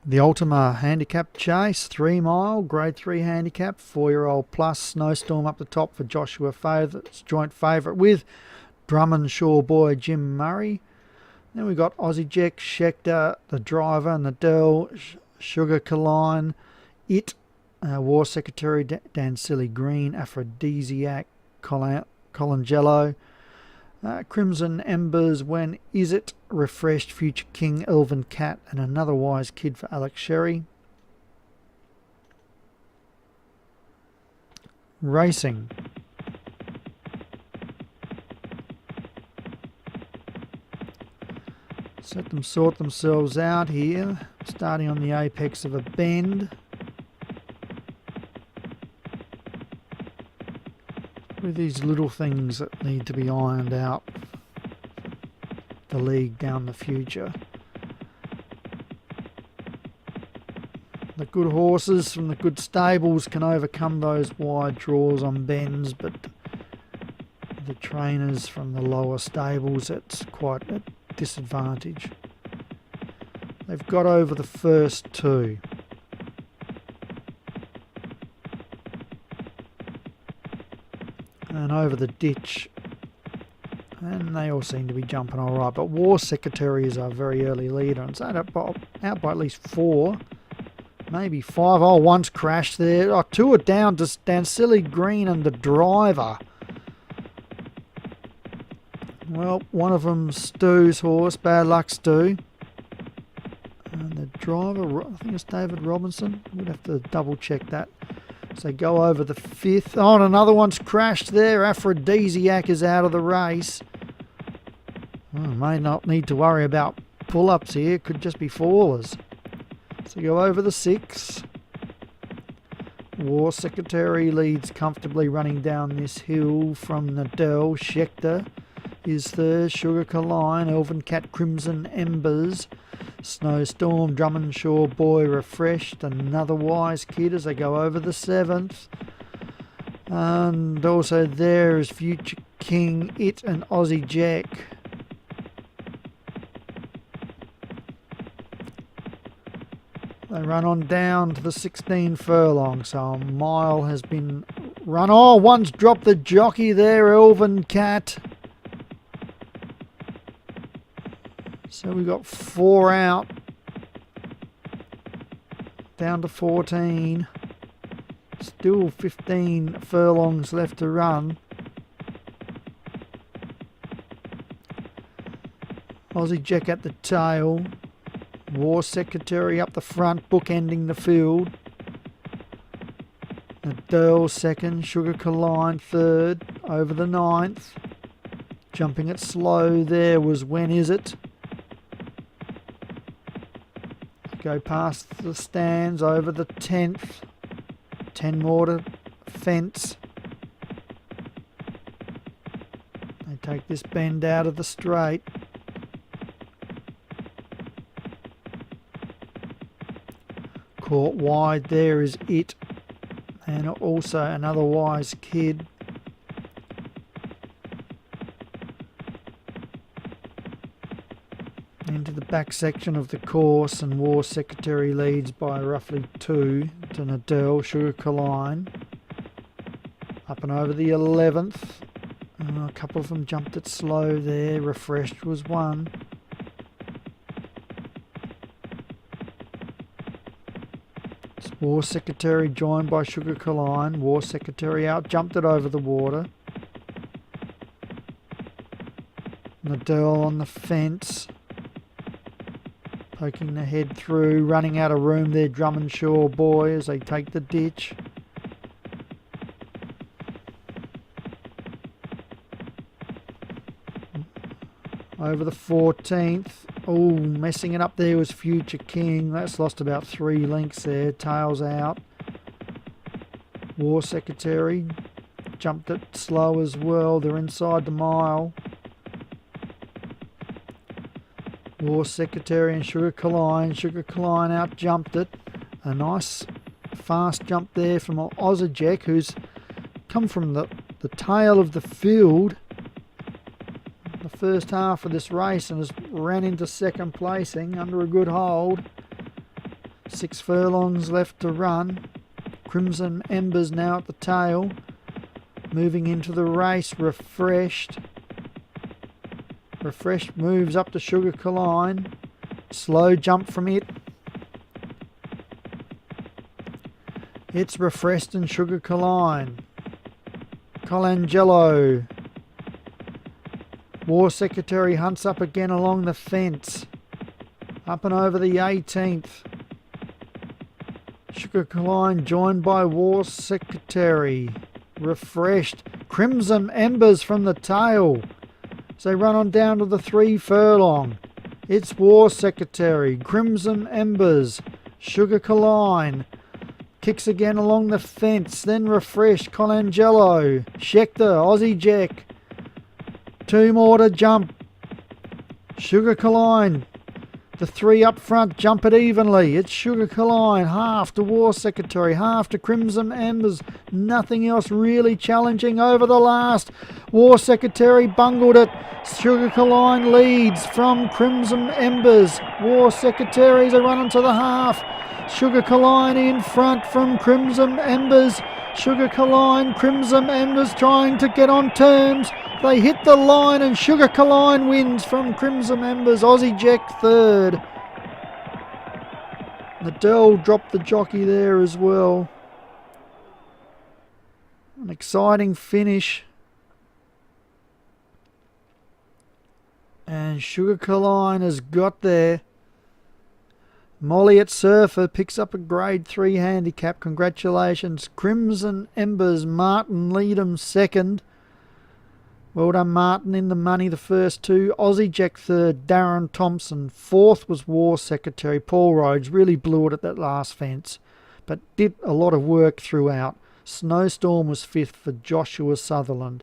The Ultima Handicap Chase, 3 mile, grade 3 handicap, 4-year-old plus, Snowstorm up the top for Joshua Favourites, joint favourite with Drummond Shore boy Jim Murray. Then we've got Aussie Jack, Schechter, the driver, Nadell, Sugar Caline, It, War Secretary, Dancilly Green, Aphrodisiac, Colangello, Crimson Embers, When Is It, Refreshed, Future King, Elven Cat, and Another Wise Kid for Alex Sherry. Racing. Let them sort themselves out here, starting on the apex of a bend. With these little things that need to be ironed out, the league down the future. The good horses from the good stables can overcome those wide draws on bends, but the trainers from the lower stables, it's quite a disadvantage. They've got over the first two. And over the ditch, and they all seem to be jumping all right, but War Secretary is a very early leader, and it's out by at least 4, maybe 5. Oh, one's crashed there. Oh, 2 are down, just Dancilly Green and the driver. Well, one of them's Stu's horse, Bad Luck Stu. And the driver, I think it's David Robinson. We'd have to double check that. So go over the 5th. Oh, and another one's crashed there. Aphrodisiac is out of the race. May not need to worry about pull-ups here. Could just be fallers. So go over the 6th. War Secretary leads comfortably running down this hill from Nadell. Schechter is third. Sugar Caline, Elven Cat, Crimson Embers, Snowstorm, Drummond Shore boy, Refreshed, Another Wise Kid as they go over the 7th. And also there is Future King, It, and Aussie Jack. They run on down to the 16 furlong, so a mile has been run. Oh, one's dropped the jockey there, Elven Cat. So we've got 4 out, down to 14, still 15 furlongs left to run. Aussie Jack at the tail, War Secretary up the front, bookending the field. Nadell second, Sugar Caline third, over the 9th. Jumping it slow there was When Is It. Go past the stands, over the 10th. 10 more to fence. They take this bend out of the straight. Caught wide there is It. And also Another Wise Kid. Into the back section of the course, and War Secretary leads by roughly 2 to Nadell, Sugar Caline. Up and over the 11th. A couple of them jumped it slow there. Refreshed was one. War Secretary joined by Sugar Caline. War Secretary out, jumped it over the water. Nadell on the fence. Poking the head through, running out of room there, Drummond Shore boy as they take the ditch. Over the 14th. Oh, messing it up there was Future King. That's lost about 3 lengths there. Tails out. War Secretary jumped it slow as well. They're inside the mile. War Secretary and Sugar Caline. Sugar Caline out jumped it. A nice fast jump there from Aussie Jack, who's come from the tail of the field the first half of this race and has ran into second placing under a good hold. 6 furlongs left to run. Crimson Embers now at the tail. Moving into the race, Refreshed. Refreshed moves up to Sugar Colline. Slow jump from it. It's Refreshed and Sugar Colline. Colangelo. War Secretary hunts up again along the fence. Up and over the 18th. Sugar Colline joined by War Secretary. Refreshed. Crimson Embers from the tail. So they run on down to the 3 furlong. It's War Secretary. Crimson Embers. Sugar Colline. Kicks again along the fence. Then Refreshed. Colangelo. Schechter. Aussie Jack. 2 more to jump. Sugar Colline. The 3 up front jump it evenly. It's Sugar Colline. Half to War Secretary. Half to Crimson Embers. Nothing else really challenging over the last. War Secretary bungled it. Sugar Colline leads from Crimson Embers. War Secretaries are running to the half. Sugar Colline in front from Crimson Embers. Sugar Colline, Crimson Embers trying to get on terms. They hit the line and Sugar Colline wins from Crimson Embers. Aussie Jack third. Liddell dropped the jockey there as well. An exciting finish. And Sugar Colline has got there. Molly at Surfer picks up a grade 3 handicap. Congratulations. Crimson Embers, Martin Leadham second. Well done, Martin, in the money the first 2. Aussie Jack third, Darren Thompson. Fourth was War Secretary. Paul Rhodes really blew it at that last fence, but did a lot of work throughout. Snowstorm was fifth for Joshua Sutherland.